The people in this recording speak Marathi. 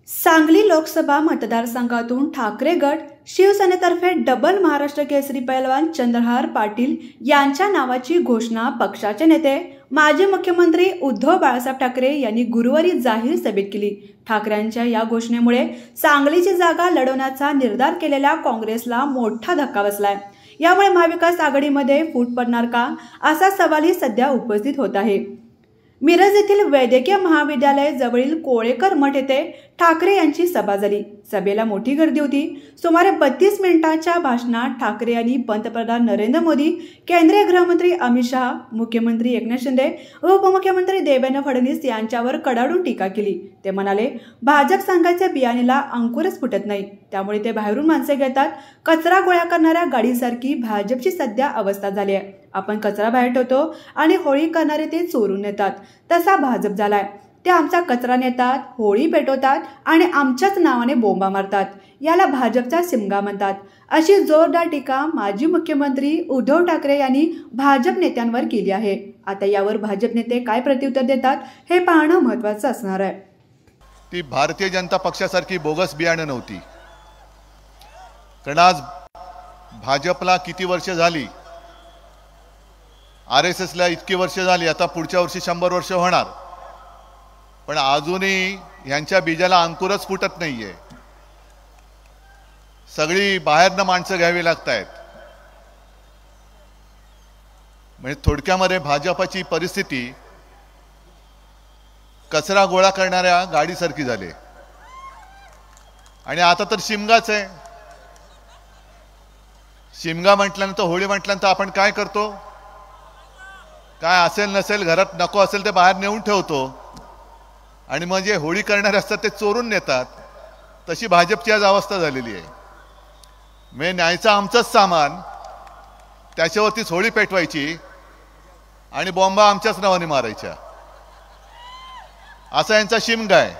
सांगली लोकसभा मतदारसंघातून ठाकरे गट शिवसेनेतर्फे डबल महाराष्ट्र केसरी पैलवान चंद्रहार पाटील यांच्या नावाची घोषणा पक्षाचे नेते माजी मुख्यमंत्री उद्धव बाळासाहेब ठाकरे यांनी गुरुवारी जाहीर सभेत केली। ठाकरेंच्या या घोषणेमुळे सांगलीची जागा लढवण्याचा निर्धार केलेल्या काँग्रेसला मोठा धक्का बसलाय। यामुळे महाविकास आघाडीमध्ये फूट पडणार का असा सवालही सध्या उपस्थित होत आहे। मिरज येथील वैद्यकीय महाविद्यालय जवळील कोळेकर मठ येथे ठाकरे यांची सभा झाली। सभेला मोठी गर्दी होती। सुमारे 32 मिनिटांच्या भाषणात ठाकरे यांनी पंतप्रधान नरेंद्र मोदी, केंद्रीय गृहमंत्री अमित शहा, मुख्यमंत्री एकनाथ शिंदे, उपमुख्यमंत्री देवेंद्र फडणवीस यांच्यावर कडाडून टीका केली। ते म्हणाले, भाजप संघाच्या बियाणेला अंकुरच फुटत नाही, त्यामुळे ते बाहेरून माणसे घेतात। कचरा गोळा करणाऱ्या गाडीसारखी भाजपची सध्या अवस्था झाली आहे। आपण कचरा बाहेर ठेवतो आणि होळी करणारे ते चोरून नेतात, तसा भाजप झालाय। ते आमचा कचरा नेतात, होळी पेटवतात आणि आमच्याच नावाने बोंबा मारतात। याला भाजपचा शिमगा म्हणतात, अशी जोरदार टीका माजी मुख्यमंत्री उद्धव ठाकरे यांनी भाजप नेत्यांवर केली आहे। आता यावर भाजप नेते काय प्रत्युत्तर देतात हे पाहणं महत्त्वाचं असणार आहे। ती भारतीय जनता पक्षासारखी बोगस बियाणं नव्हती, कारण आज भाजपला किती वर्ष झाली, RSSला इतकी वर्ष झाली, आता पुढच्या वर्षी 100 वर्ष होणार, पण अजूनही यांच्या बीजाला अंकुरच फुटत नाहीये। सगळी बाहेरनं माणसं घ्यावी लागतायत। म्हणजे थोडक्यामध्ये भाजपची परिस्थिती कचरा गोळा करणाऱ्या गाडीसारखी झाली आणि आता तर शिमगाच आहे। शिमगा म्हटल्यानंतर, होळी म्हटल्यानंतर आपण काय करतो, काय असेल नसेल घरात नको असेल ते बाहेर नेऊन ठेवतो आणि मग जे होळी करणारे असतात ते चोरून नेतात। तशी भाजपची आज अवस्था झालेली आहे। म्हणजे न्यायचं आमचंच सामान, त्याच्यावरतीच होळी पेटवायची आणि बॉम्बा आमच्याच नावाने मारायच्या, असा यांचा शिमगा आहे।